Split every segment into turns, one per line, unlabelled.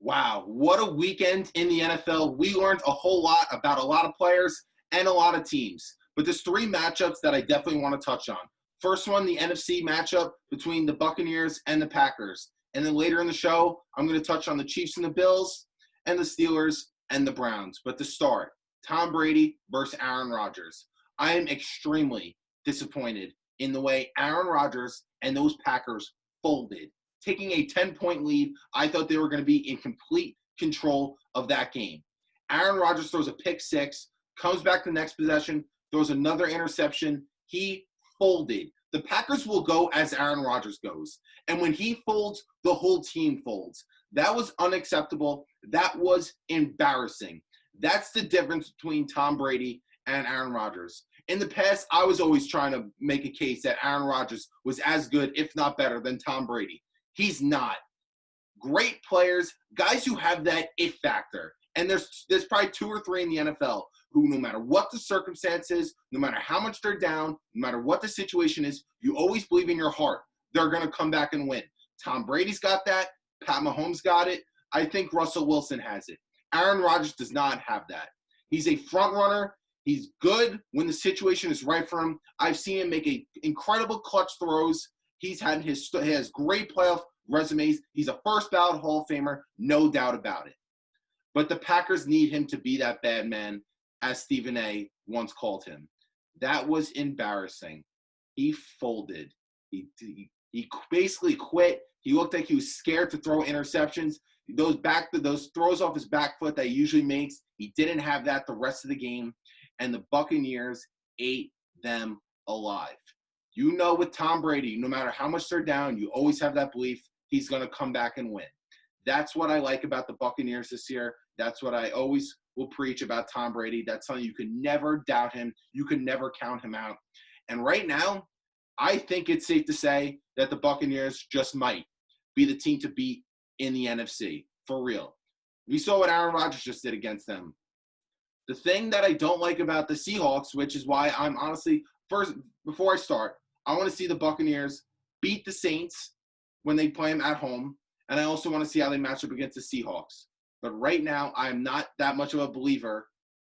Wow, what a weekend in the NFL. We learned a whole lot about a lot of players and a lot of teams. But there's three matchups that I definitely want to touch on. First one, the NFC matchup between the Buccaneers and the Packers. And then later in the show, I'm going to touch on the Chiefs and the Bills and the Steelers and the Browns. But to start, Tom Brady versus Aaron Rodgers. I am extremely disappointed in the way Aaron Rodgers and those Packers folded. Taking a 10-point lead, I thought they were going to be in complete control of that game. Aaron Rodgers throws a pick six, comes back the next possession, throws another interception. He folded. The Packers will go as Aaron Rodgers goes. And when he folds, the whole team folds. That was unacceptable. That was embarrassing. That's the difference between Tom Brady and Aaron Rodgers. In the past, I was always trying to make a case that Aaron Rodgers was as good, if not better, than Tom Brady. He's not. Great players, guys who have that it factor. And there's probably two or three in the NFL who, no matter what the circumstances, no matter how much they're down, no matter what the situation is, you always believe in your heart they're going to come back and win. Tom Brady's got that. Pat Mahomes got it. I think Russell Wilson has it. Aaron Rodgers does not have that. He's a front runner. He's good when the situation is right for him. I've seen him make incredible clutch throws. He has great playoff resumes. He's a first ballot Hall of Famer, no doubt about it. But the Packers need him to be that bad man, as Stephen A. once called him. That was embarrassing. He folded. He basically quit. He looked like he was scared to throw interceptions. Those throws off his back foot that he usually makes, he didn't have that the rest of the game. And the Buccaneers ate them alive. You know, with Tom Brady, no matter how much they're down, you always have that belief he's going to come back and win. That's what I like about the Buccaneers this year. That's what I always will preach about Tom Brady. That's something you can never doubt him. You can never count him out. And right now, I think it's safe to say that the Buccaneers just might be the team to beat in the NFC, for real. We saw what Aaron Rodgers just did against them. The thing that I don't like about the Seahawks, which is why I'm honestly, first, before I start, I want to see the Buccaneers beat the Saints when they play them at home, and I also want to see how they match up against the Seahawks. But right now, I'm not that much of a believer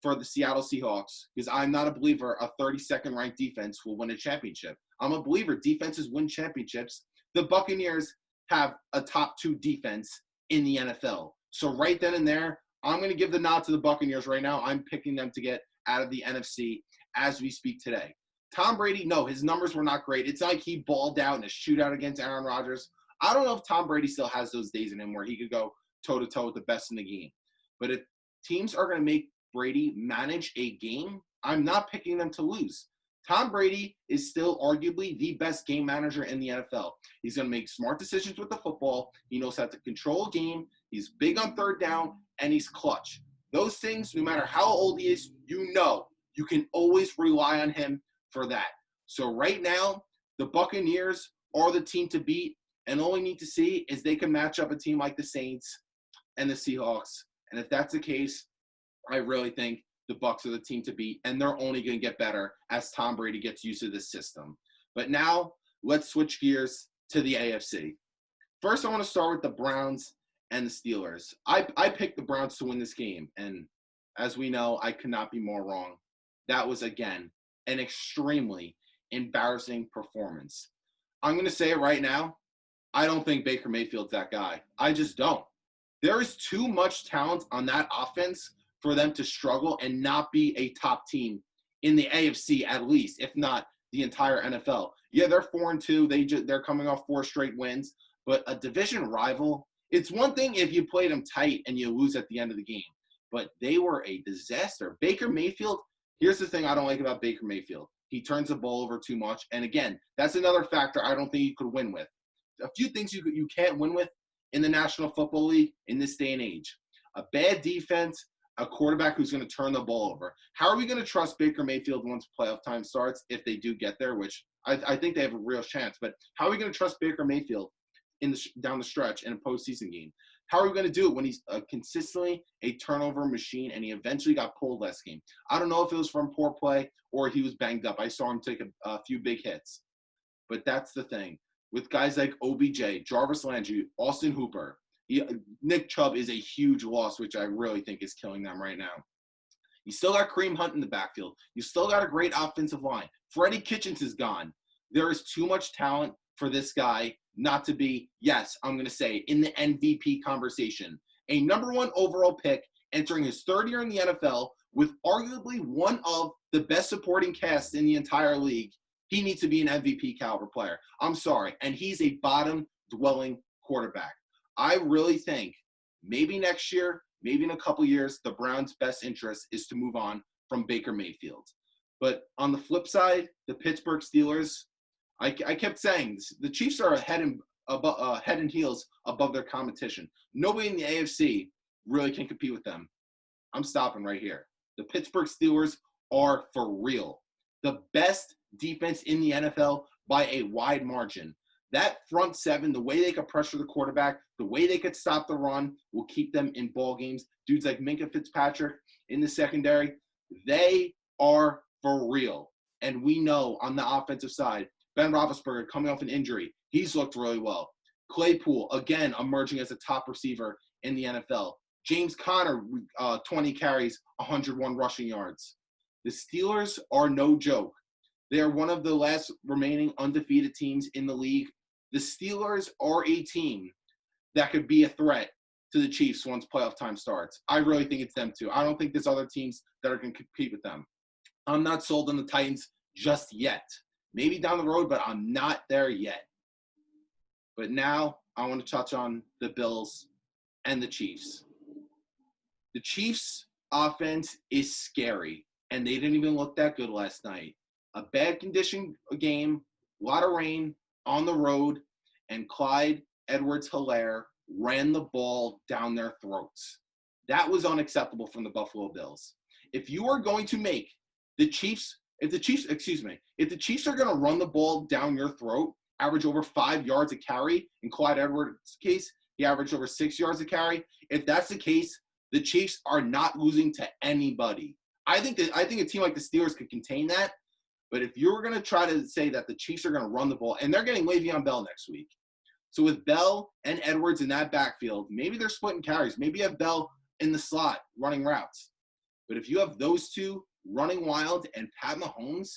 for the Seattle Seahawks because I'm not a believer a 32nd ranked defense will win a championship. I'm a believer defenses win championships. The Buccaneers have a top two defense in the NFL. So right then and there, I'm going to give the nod to the Buccaneers right now. I'm picking them to get out of the NFC as we speak today. Tom Brady, no, his numbers were not great. It's not like he balled out in a shootout against Aaron Rodgers. I don't know if Tom Brady still has those days in him where he could go toe-to-toe with the best in the game. But if teams are going to make Brady manage a game, I'm not picking them to lose. Tom Brady is still arguably the best game manager in the NFL. He's going to make smart decisions with the football. He knows how to control a game. He's big on third down, and he's clutch. Those things, no matter how old he is, you know you can always rely on him for that. So right now, the Buccaneers are the team to beat, and all we need to see is they can match up a team like the Saints and the Seahawks. And if that's the case, I really think the Bucs are the team to beat, and they're only going to get better as Tom Brady gets used to this system. But now, let's switch gears to the AFC. First, I want to start with the Browns and the Steelers. I picked the Browns to win this game, and as we know, I could not be more wrong. That was, again, an extremely embarrassing performance. I'm going to say it right now. I don't think Baker Mayfield's that guy. I just don't. There is too much talent on that offense for them to struggle and not be a top team in the AFC at least, if not the entire NFL. Yeah, they're 4-2. They're coming off 4 straight wins. But a division rival, it's one thing if you played them tight and you lose at the end of the game. But they were a disaster. Baker Mayfield, here's the thing I don't like about Baker Mayfield. He turns the ball over too much. And again, that's another factor I don't think you could win with. A few things you can't win with in the National Football League in this day and age. A bad defense, a quarterback who's going to turn the ball over. How are we going to trust Baker Mayfield once playoff time starts, if they do get there, which I think they have a real chance. But how are we going to trust Baker Mayfield down the stretch in a postseason game? How are we going to do it when he's consistently a turnover machine and he eventually got pulled last game? I don't know if it was from poor play or he was banged up. I saw him take a few big hits. But that's the thing. With guys like OBJ, Jarvis Landry, Austin Hooper, Nick Chubb is a huge loss, which I really think is killing them right now. You still got Kareem Hunt in the backfield. You still got a great offensive line. Freddie Kitchens is gone. There is too much talent for this guy not to be, yes, I'm going to say, in the MVP conversation. A number 1 overall pick entering his 3rd year in the NFL with arguably one of the best supporting casts in the entire league. He needs to be an MVP caliber player. I'm sorry. And he's a bottom-dwelling quarterback. I really think maybe next year, maybe in a couple years, the Browns' best interest is to move on from Baker Mayfield. But on the flip side, the Pittsburgh Steelers, I kept saying this, the Chiefs are head and heels above their competition. Nobody in the AFC really can compete with them. I'm stopping right here. The Pittsburgh Steelers are for real. The best defense in the NFL by a wide margin. That front 7, the way they could pressure the quarterback, the way they could stop the run will keep them in ball games. Dudes like Minkah Fitzpatrick in the secondary, they are for real. And we know on the offensive side, Ben Roethlisberger coming off an injury, he's looked really well. Claypool, again, emerging as a top receiver in the NFL. James Conner, 20 carries, 101 rushing yards. The Steelers are no joke. They are one of the last remaining undefeated teams in the league. The Steelers are a team that could be a threat to the Chiefs once playoff time starts. I really think it's them too. I don't think there's other teams that are going to compete with them. I'm not sold on the Titans just yet. Maybe down the road, but I'm not there yet. But now I want to touch on the Bills and the Chiefs. The Chiefs' offense is scary, and they didn't even look that good last night. A bad condition game, a lot of rain, on the road, and Clyde Edwards-Helaire ran the ball down their throats. That was unacceptable from the Buffalo Bills. If you are going to make the Chiefs, if the Chiefs are going to run the ball down your throat, average over 5 yards a carry, in Clyde Edwards' case, he averaged over 6 yards a carry. If that's the case, the Chiefs are not losing to anybody. I think a team like the Steelers could contain that. But if you're going to try to say that the Chiefs are going to run the ball, and they're getting Le'Veon Bell next week. So with Bell and Edwards in that backfield, maybe they're splitting carries. Maybe you have Bell in the slot running routes. But if you have those two running wild and Pat Mahomes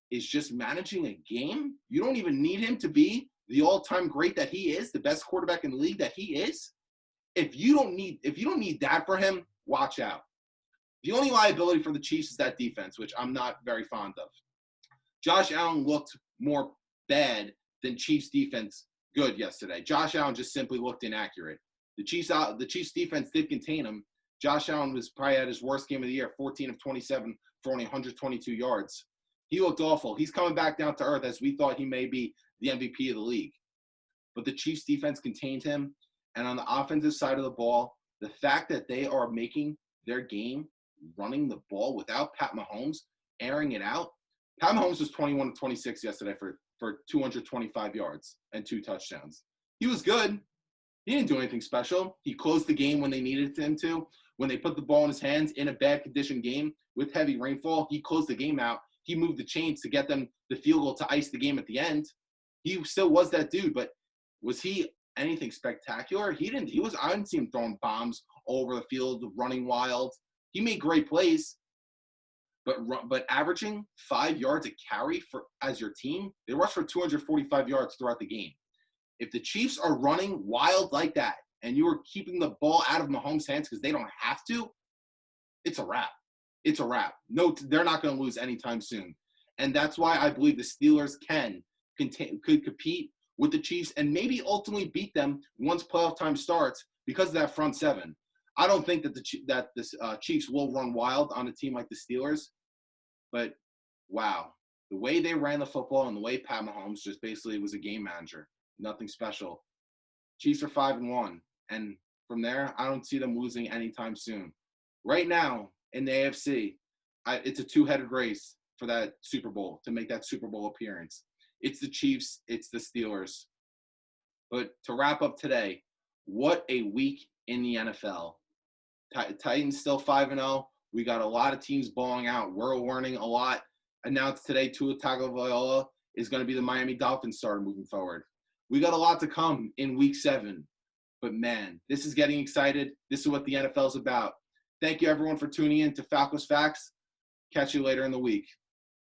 is just managing a game, you don't even need him to be the all-time great that he is, the best quarterback in the league that he is. If you don't need that for him, watch out. The only liability for the Chiefs is that defense, which I'm not very fond of. Josh Allen looked more bad than Chiefs defense good yesterday. Josh Allen just simply looked inaccurate. The Chiefs defense did contain him. Josh Allen was probably at his worst game of the year, 14 of 27 for only 122 yards. He looked awful. He's coming back down to earth as we thought he may be the MVP of the league. But the Chiefs defense contained him. And on the offensive side of the ball, the fact that they are making their game running the ball without Pat Mahomes, airing it out. Pat Mahomes was 21 of 26 yesterday for 225 yards and 2 touchdowns. He was good. He didn't do anything special. He closed the game when they needed him to. When they put the ball in his hands in a bad condition game with heavy rainfall, he closed the game out. He moved the chains to get them the field goal to ice the game at the end. He still was that dude, but was he anything spectacular? He didn't. I didn't see him throwing bombs all over the field, running wild. He made great plays. But averaging 5 yards a carry as your team, they rushed for 245 yards throughout the game. If the Chiefs are running wild like that and you are keeping the ball out of Mahomes' hands because they don't have to, it's a wrap. It's a wrap. No, they're not going to lose anytime soon. And that's why I believe the Steelers could compete with the Chiefs and maybe ultimately beat them once playoff time starts because of that front 7. I don't think that the Chiefs will run wild on a team like the Steelers. But, wow, the way they ran the football and the way Pat Mahomes just basically was a game manager, nothing special. Chiefs are 5-1, and from there, I don't see them losing anytime soon. Right now, in the AFC, it's a 2-headed race for that Super Bowl, to make that Super Bowl appearance. It's the Chiefs, it's the Steelers. But to wrap up today, what a week in the NFL. Titans still 5-0. We got a lot of teams balling out. We're learning a lot. Announced today, Tua Tagovailoa is going to be the Miami Dolphins starter moving forward. We got a lot to come in Week 7. But, man, this is getting excited. This is what the NFL is about. Thank you, everyone, for tuning in to Falco's Facts. Catch you later in the week.